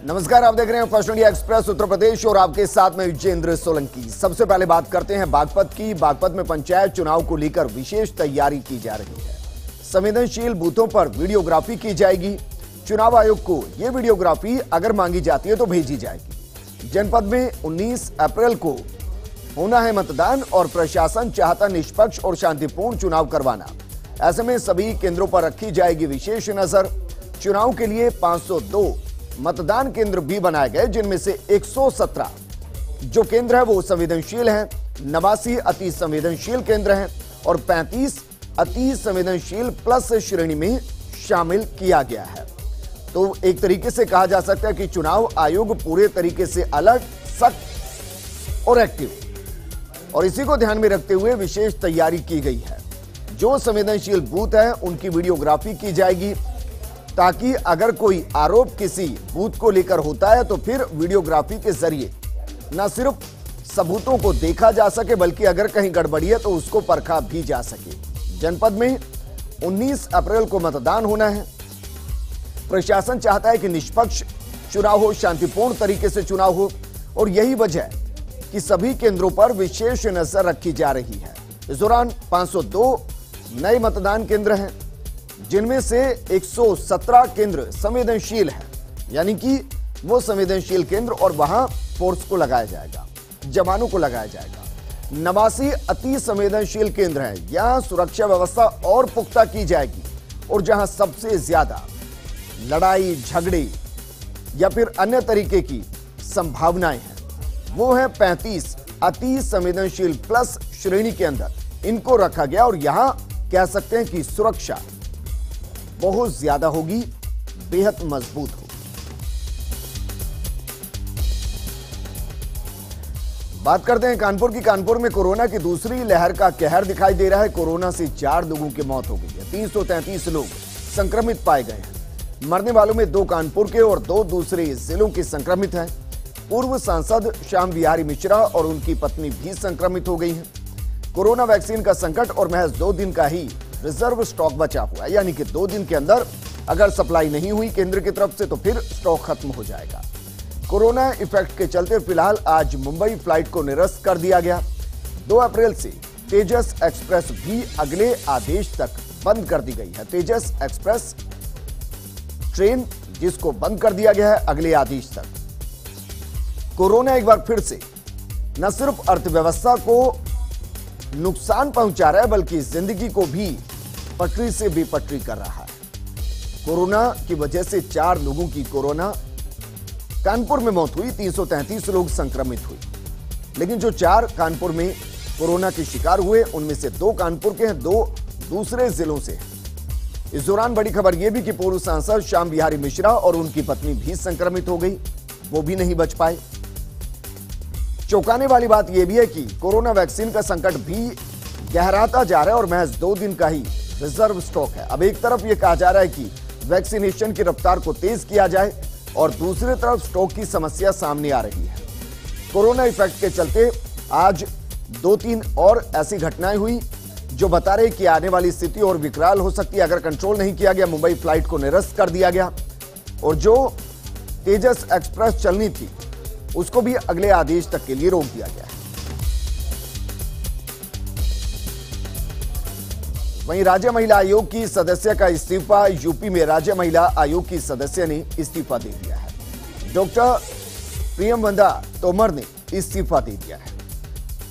नमस्कार, आप देख रहे हैं first India express Uttar Pradesh और आपके साथ में विजेंद्र सोलंकी। सबसे पहले बात करते हैं बागपत की। बागपत में पंचायत चुनाव को लेकर विशेष तैयारी की जा रही है। संवेदनशील बूथों पर वीडियोग्राफी की जाएगी। चुनाव आयोग को यह वीडियोग्राफी अगर मांगी जाती है तो भेजी जाएगी। जनपद में 19 अप्रैल को होना है मतदान और प्रशासन चाहता निष्पक्ष और शांतिपूर्ण चुनाव करवाना। ऐसे में सभी केंद्रों पर रखी जाएगी विशेष नजर। चुनाव के लिए 502 मतदान केंद्र भी बनाए गए, जिनमें से 117 जो केंद्र है वो संवेदनशील हैं, 89 अति संवेदनशील केंद्र हैं और 35 अति संवेदनशील प्लस श्रेणी में शामिल किया गया है। तो एक तरीके से कहा जा सकता है कि चुनाव आयोग पूरे तरीके से अलर्ट, सख्त और एक्टिव, और इसी को ध्यान में रखते हुए विशेष तैयारी की गई है। जो संवेदनशील बूथ है उनकी वीडियोग्राफी की जाएगी, ताकि अगर कोई आरोप किसी बूथ को लेकर होता है तो फिर वीडियोग्राफी के जरिए न सिर्फ सबूतों को देखा जा सके, बल्कि अगर कहीं गड़बड़ी है तो उसको परखा भी जा सके। जनपद में 19 अप्रैल को मतदान होना है। प्रशासन चाहता है कि निष्पक्ष चुनाव हो, शांतिपूर्ण तरीके से चुनाव हो, और यही वजह है कि सभी केंद्रों पर विशेष नजर रखी जा रही है। इस दौरान 502 नए मतदान केंद्र हैं, जिनमें से 117 केंद्र संवेदनशील हैं, यानी कि वो संवेदनशील केंद्र, और वहां फोर्स को लगाया जाएगा, जवानों को लगाया जाएगा। 89 अति संवेदनशील केंद्र हैं, यहां सुरक्षा व्यवस्था और पुख्ता की जाएगी, और जहां सबसे ज्यादा लड़ाई झगड़े या फिर अन्य तरीके की संभावनाएं हैं वो है 35 अति संवेदनशील प्लस श्रेणी के अंदर इनको रखा गया, और यहां कह सकते हैं कि सुरक्षा बहुत ज्यादा होगी, बेहद मजबूत होगी। बात करते हैं कानपुर की। कानपुर में कोरोना की दूसरी लहर का कहर दिखाई दे रहा है। कोरोना से 4 लोगों की मौत हो गई है। 333 लोग संक्रमित पाए गए हैं। मरने वालों में 2 कानपुर के और 2 दूसरे जिलों के संक्रमित हैं। पूर्व सांसद श्याम बिहारी मिश्रा और उनकी पत्नी भी संक्रमित हो गई हैं। कोरोना वैक्सीन का संकट और महज 2 दिन का ही रिजर्व स्टॉक बचा हुआ है, यानी कि 2 दिन के अंदर अगर सप्लाई नहीं हुई केंद्र की तरफ से तो फिर स्टॉक खत्म हो जाएगा। कोरोना इफेक्ट के चलते फिलहाल आज मुंबई फ्लाइट को निरस्त कर दिया गया। 2 अप्रैल से तेजस एक्सप्रेस भी अगले आदेश तक बंद कर दी गई है। तेजस एक्सप्रेस ट्रेन जिसको बंद कर दिया गया है अगले आदेश तक। कोरोना एक बार फिर से न सिर्फ अर्थव्यवस्था को नुकसान पहुंचा रहा है, बल्कि जिंदगी को भी पटरी से बेपटरी कर रहा है। कोरोना की वजह से 4 लोगों की कोरोना कानपुर में मौत हुई, 333 लोग संक्रमित हुए। लेकिन जो 4 कानपुर में कोरोना के शिकार हुए उनमें से 2 कानपुर के हैं, 2 दूसरे जिलों से हैं। इस दौरान बड़ी खबर यह भी कि पूर्व सांसद श्याम बिहारी मिश्रा और उनकी पत्नी भी संक्रमित हो गई, वो भी नहीं बच पाए। चौंकाने वाली बात यह भी है कि कोरोना वैक्सीन का संकट भी गहराता जा रहा है और महज 2 दिन का ही रिजर्व स्टॉक है। अब एक तरफ यह कहा जा रहा है कि वैक्सीनेशन की रफ्तार को तेज किया जाए, और दूसरी तरफ स्टॉक की समस्या सामने आ रही है। कोरोना इफेक्ट के चलते आज 2-3 और ऐसी घटनाएं हुई जो बता रहे कि आने वाली स्थिति और विकराल हो सकती है अगर कंट्रोल नहीं किया गया। मुंबई फ्लाइट को निरस्त कर दिया गया, और जो तेजस एक्सप्रेस चलनी थी उसको भी अगले आदेश तक के लिए रोक दिया गया है। वहीं राज्य महिला आयोग की सदस्य का इस्तीफा। यूपी में राज्य महिला आयोग की सदस्य ने इस्तीफा दे दिया है। डॉक्टर प्रियमवदा तोमर ने इस्तीफा दे दिया है।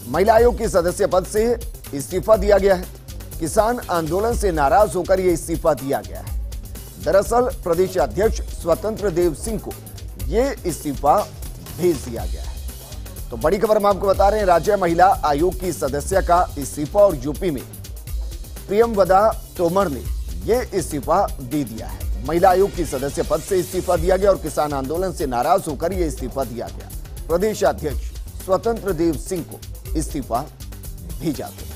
महिला आयोग की सदस्य पद से इस्तीफा दिया गया है। किसान आंदोलन से नाराज होकर यह इस्तीफा दिया गया है। दरअसल प्रदेश अध्यक्ष स्वतंत्र देव सिंह को यह इस्तीफा भेज दिया गया है। तो बड़ी खबर हम आपको बता रहे हैं, राज्य महिला आयोग की सदस्य का इस्तीफा, और यूपी में प्रियमवदा तोमर ने यह इस्तीफा दे दिया है। महिला आयोग की सदस्य पद से इस्तीफा दिया गया और किसान आंदोलन से नाराज होकर यह इस्तीफा दिया गया। प्रदेश अध्यक्ष स्वतंत्र देव सिंह को इस्तीफा भेजा गया।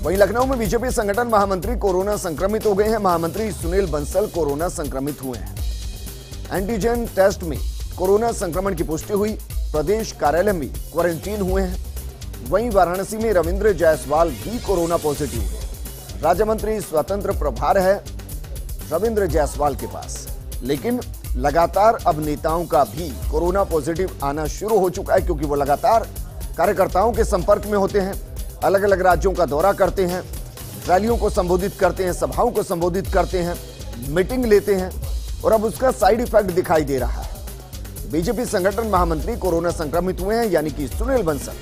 वहीं लखनऊ में बीजेपी संगठन महामंत्री कोरोना संक्रमित हो गए हैं। महामंत्री सुनील बंसल कोरोना संक्रमित हुए हैं। एंटीजन टेस्ट में कोरोना संक्रमण की पुष्टि हुई। प्रदेश कार्यालय में क्वारंटीन हुए हैं। वहीं वाराणसी में रविंद्र जायसवाल भी कोरोना पॉजिटिव हुए। राज्य मंत्री स्वतंत्र प्रभार है रविंद्र जायसवाल के पास। लेकिन लगातार अब नेताओं का भी कोरोना पॉजिटिव आना शुरू हो चुका है, क्योंकि वो लगातार कार्यकर्ताओं के संपर्क में होते हैं, अलग अलग राज्यों का दौरा करते हैं, रैलियों को संबोधित करते हैं, सभाओं को संबोधित करते हैं, मीटिंग लेते हैं, और अब उसका साइड इफेक्ट दिखाई दे रहा है। बीजेपी संगठन महामंत्री कोरोना संक्रमित हुए हैं, यानी कि सुनील बंसल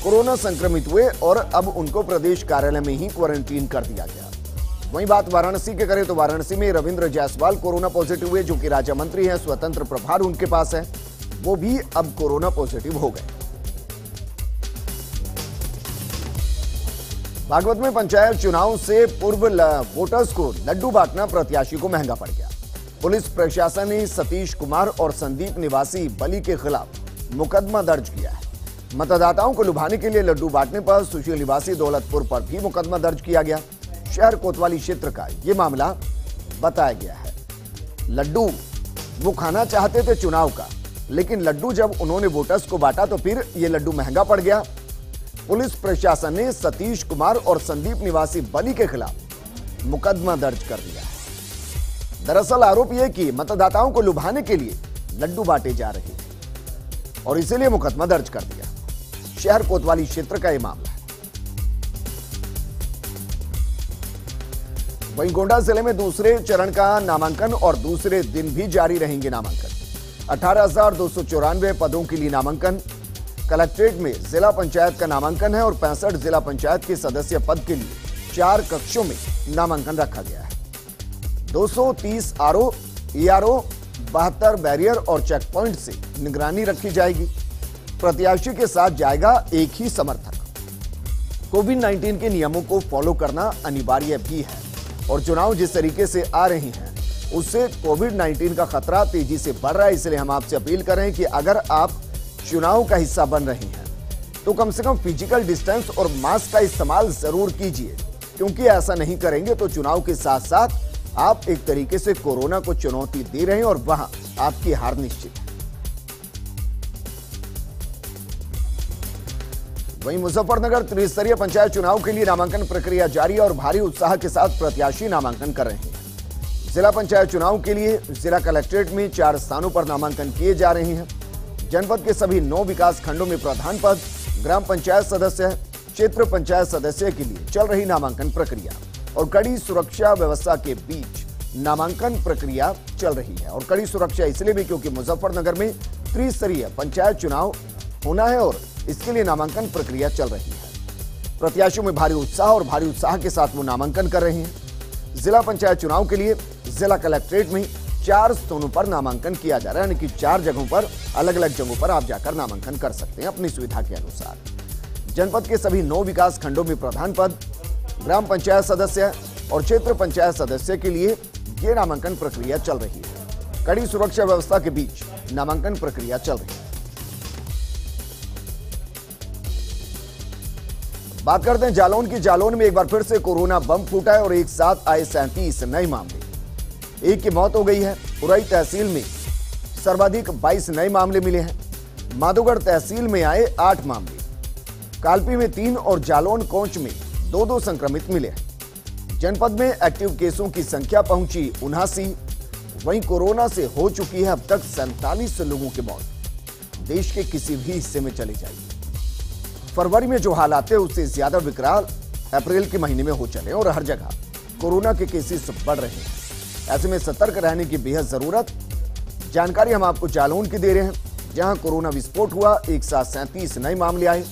कोरोना संक्रमित हुए और अब उनको प्रदेश कार्यालय में ही क्वारंटीन कर दिया गया। वहीं बात वाराणसी के करें तो वाराणसी में रविंद्र जायसवाल कोरोना पॉजिटिव हुए, जो कि राज्य मंत्री हैं, स्वतंत्र प्रभार उनके पास है, वो भी अब कोरोना पॉजिटिव हो गए। बागपत में पंचायत चुनाव से पूर्व वोटर्स को लड्डू बांटना प्रत्याशी को महंगा पड़ गया। पुलिस प्रशासन ने सतीश कुमार और संदीप निवासी बली के खिलाफ मुकदमा दर्ज किया है। मतदाताओं को लुभाने के लिए लड्डू बांटने पर सुशील निवासी दौलतपुर पर भी मुकदमा दर्ज किया गया। शहर कोतवाली क्षेत्र का यह मामला बताया गया है। लड्डू वो खाना चाहते थे चुनाव का, लेकिन लड्डू जब उन्होंने वोटर्स को बांटा तो फिर यह लड्डू महंगा पड़ गया। पुलिस प्रशासन ने सतीश कुमार और संदीप निवासी बली के खिलाफ मुकदमा दर्ज कर दिया है। दरअसल आरोप यह कि मतदाताओं को लुभाने के लिए लड्डू बांटे जा रहे हैं और इसीलिए मुकदमा दर्ज कर दिया। शहर कोतवाली क्षेत्र का यह मामला है। वहीं गोंडा जिले में दूसरे चरण का नामांकन और दूसरे दिन भी जारी रहेंगे नामांकन। 18,294 पदों के लिए नामांकन। कलेक्ट्रेट में जिला पंचायत का नामांकन है और 65 जिला पंचायत के सदस्य पद के लिए 4 कक्षों में नामांकन रखा गया है। 230 आरओ, ईआरओ, 72 बैरियर और चेक पॉइंट से निगरानी रखी जाएगी। प्रत्याशी के साथ जाएगा एक ही समर्थक। कोविड-19 के नियमों को फॉलो करना अनिवार्य भी है और चुनाव जिस तरीके से आ रहे हैं उससे कोविड-19 का खतरा तेजी से बढ़ रहा है। इसलिए हम आपसे अपील कर रहे हैं कि अगर आप चुनाव का हिस्सा बन रहे हैं तो कम से कम फिजिकल डिस्टेंस और मास्क का इस्तेमाल जरूर कीजिए, क्योंकि ऐसा नहीं करेंगे तो चुनाव के साथ साथ आप एक तरीके से कोरोना को चुनौती दे रहे हैं और वहां आपकी हार निश्चित है। वहीं मुजफ्फरनगर त्रिस्तरीय पंचायत चुनाव के लिए नामांकन प्रक्रिया जारी है और भारी उत्साह के साथ प्रत्याशी नामांकन कर रहे हैं। जिला पंचायत चुनाव के लिए जिला कलेक्ट्रेट में 4 स्थानों पर नामांकन किए जा रहे हैं। जनपद के सभी 9 विकास खंडों में प्रधान पद, ग्राम पंचायत सदस्य, क्षेत्र पंचायत सदस्य के लिए चल रही नामांकन प्रक्रिया और कड़ी सुरक्षा व्यवस्था के बीच नामांकन प्रक्रिया चल रही है। और कड़ी सुरक्षा इसलिए भी क्योंकि मुजफ्फरनगर में त्रिस्तरीय पंचायत चुनाव होना है और इसके लिए नामांकन प्रक्रिया चल रही है। प्रत्याशियों में भारी उत्साह और भारी उत्साह के साथ वो नामांकन कर रहे हैं। जिला पंचायत चुनाव के लिए जिला कलेक्ट्रेट में 4 स्थानों पर नामांकन किया जा रहा है, यानी कि 4 जगहों पर, अलग अलग जगहों पर आप जाकर नामांकन कर सकते हैं अपनी सुविधा के अनुसार। जनपद के सभी 9 विकास खंडों में प्रधान पद, ग्राम पंचायत सदस्य और क्षेत्र पंचायत सदस्य के लिए ये नामांकन प्रक्रिया चल रही है। कड़ी सुरक्षा व्यवस्था के बीच नामांकन प्रक्रिया चल रही है। बात करते हैं जालौन की। जालौन में एक बार फिर से कोरोना बम फूटा है और एक साथ आए 37 नए मामले। एक की मौत हो गई है। उरई तहसील में सर्वाधिक 22 नए मामले मिले हैं। माधोगढ़ तहसील में आए 8 मामले। कालपी में 3 और जालौन कोंच में 2-2 संक्रमित मिले हैं। जनपद में एक्टिव केसों की संख्या पहुंची 79। वहीं कोरोना से हो चुकी है अब तक 47 लोगों की मौत। देश के किसी भी हिस्से में चले जाइए, फरवरी में जो हालात है उससे ज्यादा विकराल अप्रैल के महीने में हो चले और हर जगह कोरोना के केसेस बढ़ रहे हैं। ऐसे में सतर्क रहने की बेहद जरूरत। जानकारी हम आपको जालौन की दे रहे हैं, जहां कोरोना विस्फोट हुआ। एक साथ 37 नए मामले आए,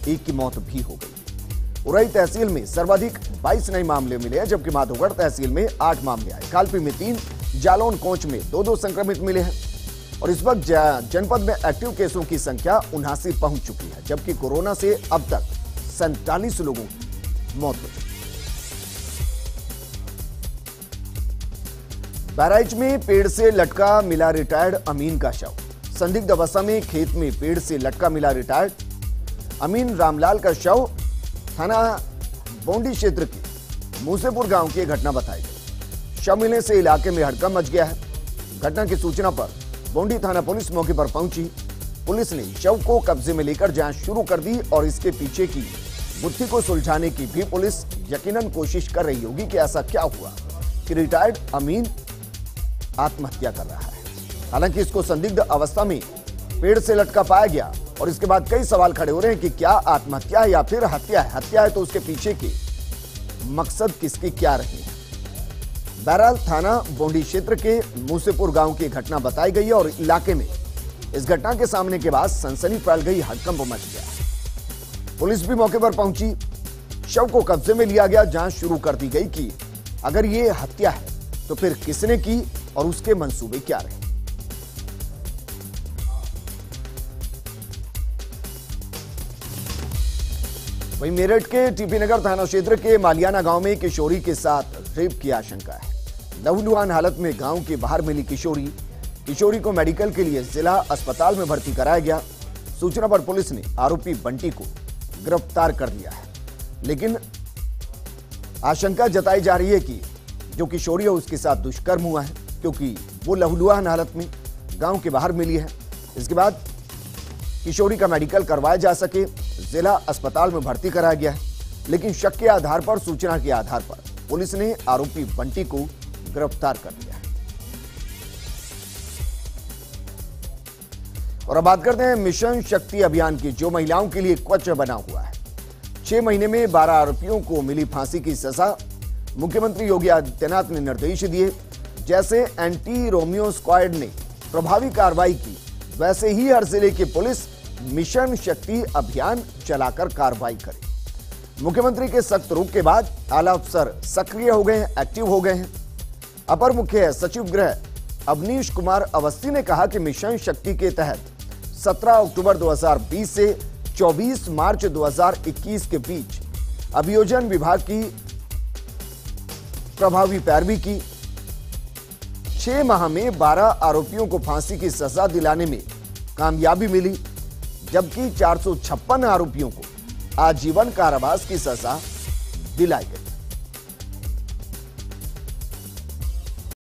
एक की मौत भी हो गई। उरई तहसील में सर्वाधिक 22 नए मामले मिले हैं, जबकि माधोगढ़ तहसील में 8 मामले आए। कालपी में 3, जालौन कोंच में 2-2 संक्रमित मिले हैं और इस वक्त जनपद में एक्टिव केसों की संख्या 79 पहुंच चुकी है, जबकि कोरोना से अब तक 47 लोगों की मौत हो चुकी है। बहराइच में पेड़ से लटका मिला रिटायर्ड अमीन का शव। संदिग्ध अवस्था में खेत में पेड़ से लटका मिला रिटायर्ड अमीन रामलाल का शव। थाना बोंडी क्षेत्र के मूसेपुर गांव की घटना बताई गई। शव मिलने से इलाके में हड़कंप मच गया है। घटना की सूचना पर बोंडी थाना पुलिस मौके पर पहुंची। पुलिस ने शव को कब्जे में लेकर जांच शुरू कर दी और इसके पीछे की गुत्थी को सुलझाने की भी पुलिस यकीनन कोशिश कर रही होगी कि ऐसा क्या हुआ कि रिटायर्ड अमीन आत्महत्या कर रहा है। हालांकि इसको संदिग्ध अवस्था में पेड़ से लटका पाया गया और इसके बाद कई सवाल खड़े हो रहे हैं कि क्या आत्महत्या है या फिर हत्या है। हत्या है तो उसके पीछे के मकसद किसकी क्या रही है। बहरहाल थाना बोंडी क्षेत्र के मूसेपुर गांव की घटना बताई गई है और इलाके में इस घटना के सामने के बाद सनसनी फैल गई, हड़कंप मच गया। पुलिस भी मौके पर पहुंची, शव को कब्जे में लिया गया, जांच शुरू कर दी गई कि अगर ये हत्या है तो फिर किसने की और उसके मंसूबे क्या रहे। वहीं मेरठ के टीपी नगर थाना क्षेत्र के मालियाना गांव में किशोरी के साथ रेप की आशंका है। लहूलुहान हालत में गांव के बाहर मिली किशोरी को मेडिकल के लिए जिला अस्पताल में भर्ती कराया गया। सूचना पर पुलिस ने आरोपी बंटी को गिरफ्तार कर लिया है, लेकिन आशंका जताई जा रही है कि जो किशोरी है उसके साथ दुष्कर्म हुआ है, क्योंकि वो लहूलुहान हालत में गांव के बाहर मिली है। इसके बाद किशोरी का मेडिकल करवाया जा सके जिला अस्पताल में भर्ती कराया गया है, लेकिन शक के आधार पर, सूचना के आधार पर पुलिस ने आरोपी बंटी को गिरफ्तार कर लिया है। और अब बात करते हैं मिशन शक्ति अभियान की, जो महिलाओं के लिए कवच बना हुआ है। 6 महीने में 12 आरोपियों को मिली फांसी की सजा। मुख्यमंत्री योगी आदित्यनाथ ने निर्देश दिए, जैसे एंटी रोमियो स्क्वाड ने प्रभावी कार्रवाई की, वैसे ही हर जिले की पुलिस मिशन शक्ति अभियान चलाकर कार्रवाई करे। मुख्यमंत्री के सख्त रुख के बाद आला अफसर सक्रिय हो गए हैं, एक्टिव हो गए हैं। अपर मुख्य सचिव गृह अवनीश कुमार अवस्थी ने कहा कि मिशन शक्ति के तहत 17 अक्टूबर 2020 से 24 मार्च 2021 के बीच अभियोजन विभाग की प्रभावी पैरवी की। 6 माह में 12 आरोपियों को फांसी की सजा दिलाने में कामयाबी मिली, जबकि 456 आरोपियों को आजीवन कारावास की सजा दिलाई गई।